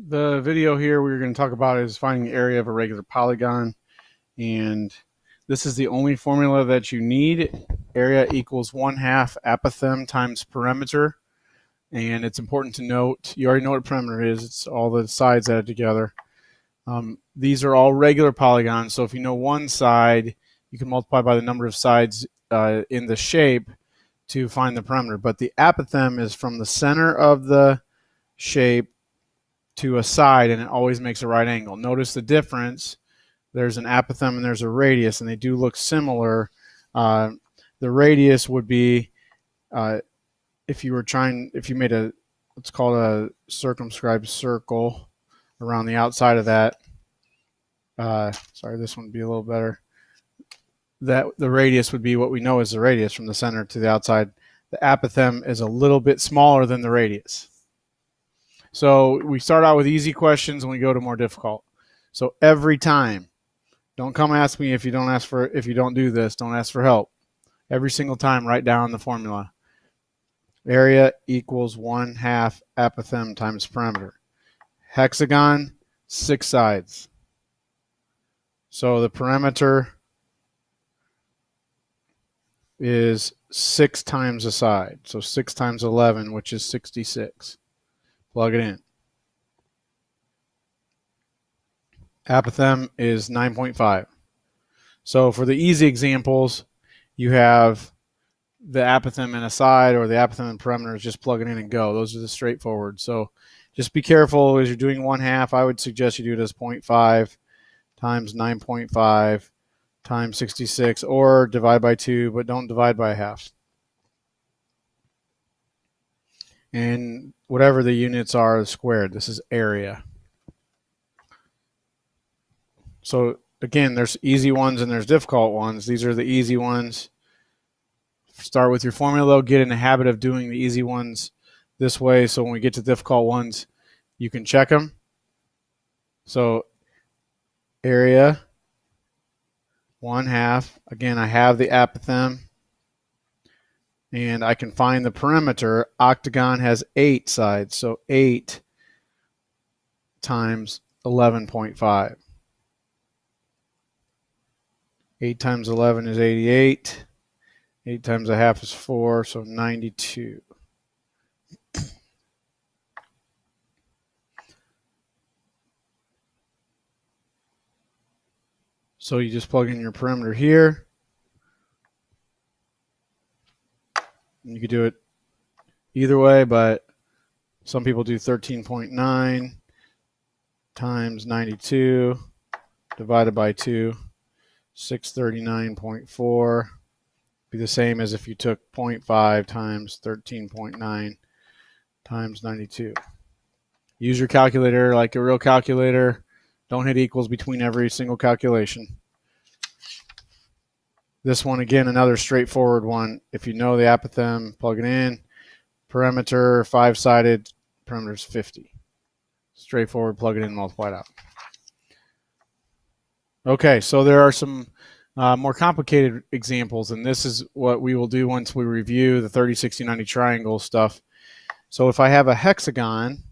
The video here we're going to talk about is finding the area of a regular polygon, and this is the only formula that you need. Area equals 1/2 apothem times perimeter, and it's important to note, you already know what perimeter is, it's all the sides added together. These are all regular polygons, so if you know one side, you can multiply by the number of sides in the shape to find the perimeter, but the apothem is from the center of the shape to a side, and it always makes a right angle. Notice the difference. There's an apothem and there's a radius, and they do look similar. The radius would be if you made a, let's call it a circumscribed circle around the outside of that. Sorry, this one would be a little better. That the radius would be what we know is the radius from the center to the outside. The apothem is a little bit smaller than the radius. So we start out with easy questions and we go to more difficult. So every time, don't come ask me if you don't do this, don't ask for help. Every single time, write down the formula. Area equals 1/2 apothem times perimeter. Hexagon, 6 sides. So the perimeter is 6 times a side. So 6 times 11, which is 66. Plug it in. Apothem is 9.5. So for the easy examples, you have the apothem in a side or the apothem and perimeter is just plug it in and go. Those are the straightforward. So just be careful as you're doing 1/2. I would suggest you do it as 0.5 times 9.5 times 66, or divide by 2, but don't divide by 1/2. And whatever the units are squared, this is area. So again, there's easy ones and there's difficult ones. These are the easy ones. Start with your formula though. Get in the habit of doing the easy ones this way, so when we get to difficult ones, you can check them. So area 1/2. Again, I have the apothem, and I can find the perimeter. Octagon has 8 sides, so 8 times 11.5. 8 times 11 is 88. 8 times 1/2 is 4, so 92. So you just plug in your perimeter here. You could do it either way, but some people do 13.9 times 92 divided by 2, 639.4. Be the same as if you took 0.5 times 13.9 times 92. Use your calculator like a real calculator. Don't hit equals between every single calculation. This one, again, another straightforward one. If you know the apothem, plug it in. Perimeter, 5-sided, perimeter is 50. Straightforward, plug it in, multiply it out. Okay, so there are some more complicated examples, and this is what we will do once we review the 30, 60, 90 triangle stuff. So if I have a hexagon,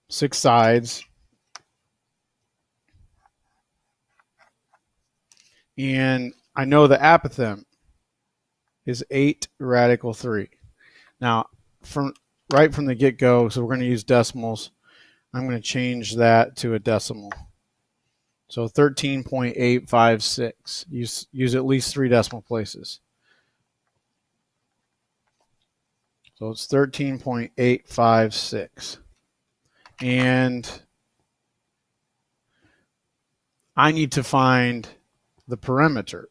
6 sides, and I know the apothem is 8 radical 3. Now, right from the get-go, so we're going to use decimals, I'm going to change that to a decimal. So 13.856. Use at least 3 decimal places. So it's 13.856. And I need to find the perimeter,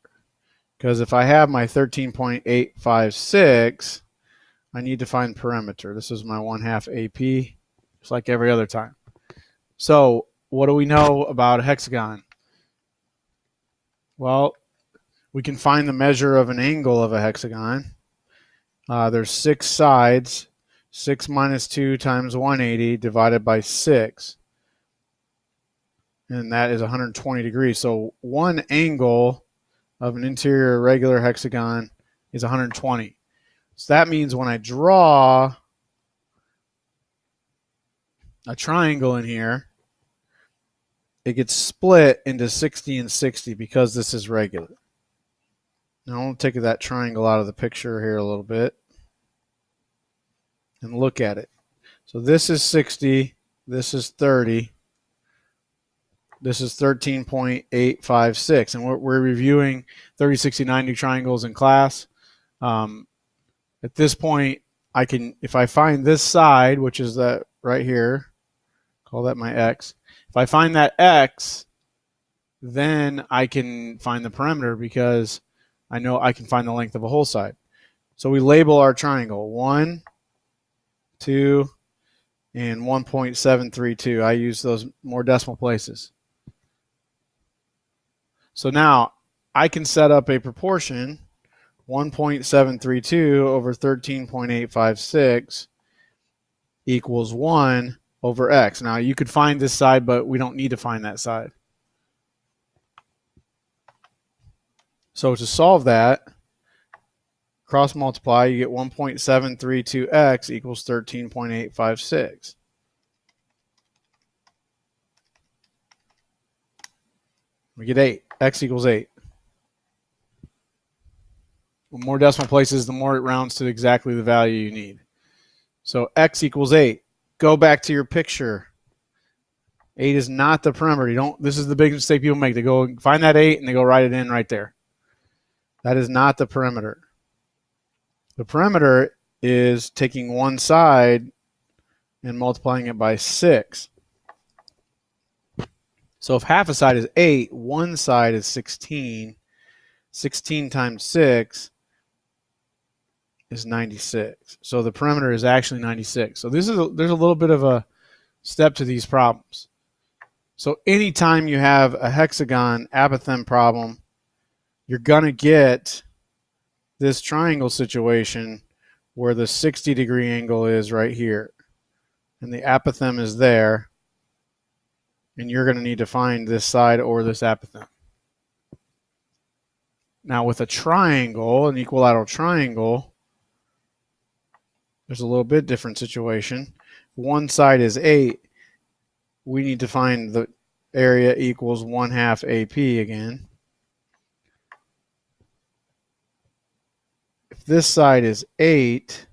because if I have my 13.856, I need to find perimeter. This is my 1/2 AP, just like every other time. So what do we know about a hexagon? Well, we can find the measure of an angle of a hexagon. There's 6 sides. 6 minus 2 times 180 divided by 6. And that is 120 degrees. So one angle of an interior regular hexagon is 120. So that means when I draw a triangle in here, it gets split into 60 and 60 because this is regular. Now I'm going to take that triangle out of the picture here a little bit and look at it. So this is 60, this is 30, this is 13.856, and we're reviewing 30, 60, 90 triangles in class. At this point, I can, if I find this side, which is that right here, call that my x. If I find that x, then I can find the perimeter because I know I can find the length of a whole side. So we label our triangle 1, 2, and 1.732. I use those more decimal places. So now I can set up a proportion 1.732 over 13.856 equals 1 over x. Now you could find this side, but we don't need to find that side. So to solve that, cross multiply, you get 1.732x equals 13.856. We get 8. X equals 8. The more decimal places, the more it rounds to exactly the value you need. So x equals 8. Go back to your picture. 8 is not the perimeter. You don't. This is the big mistake people make. They go find that 8 and they go write it in right there. That is not the perimeter. The perimeter is taking one side and multiplying it by 6. So if half a side is 8, one side is 16. 16 times 6 is 96. So the perimeter is actually 96. So there's a little bit of a step to these problems. So anytime you have a hexagon apothem problem, you're going to get this triangle situation where the 60-degree angle is right here. And the apothem is there. And you're going to need to find this side or this apothem. Now with a triangle, an equilateral triangle, there's a little bit different situation. One side is 8. We need to find the area equals 1/2 AP again. If this side is 8,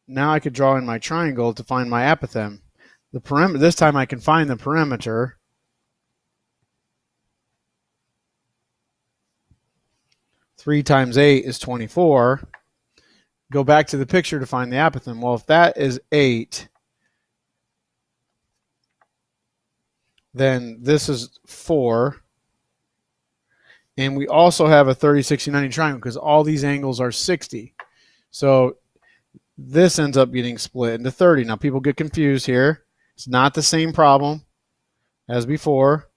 now I could draw in my triangle to find my apothem. The perimeter, this time I can find the perimeter. Three times 8 is 24. Go back to the picture to find the apothem. Well, if that is 8, then this is 4. And we also have a 30, 60, 90 triangle because all these angles are 60. So this ends up getting split into 30. Now people get confused here. It's not the same problem as before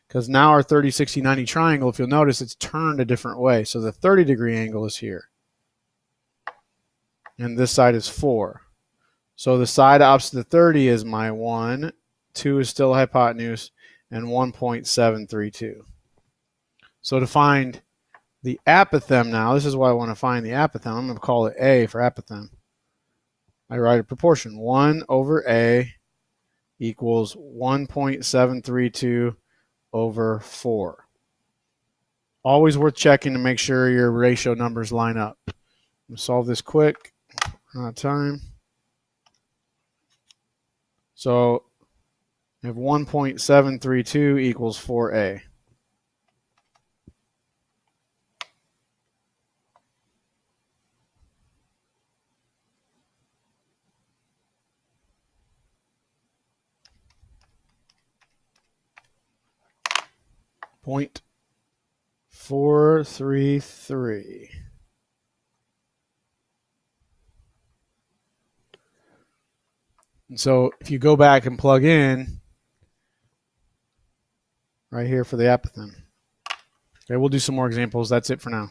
because now our 30, 60, 90 triangle, if you'll notice, it's turned a different way. So the 30-degree angle is here. And this side is 4. So the side opposite the 30 is my 1. 2 is still hypotenuse, and 1.732. So to find the apothem now, this is why I want to find the apothem. I'm going to call it A for apothem. I write a proportion. 1 over A equals 1.732 over 4. Always worth checking to make sure your ratio numbers line up. I'm going to solve this quick. Run out of time. So I have 1.732 equals 4A. Point 433. And so if you go back and plug in right here for the apothem. Okay, we'll do some more examples. That's it for now.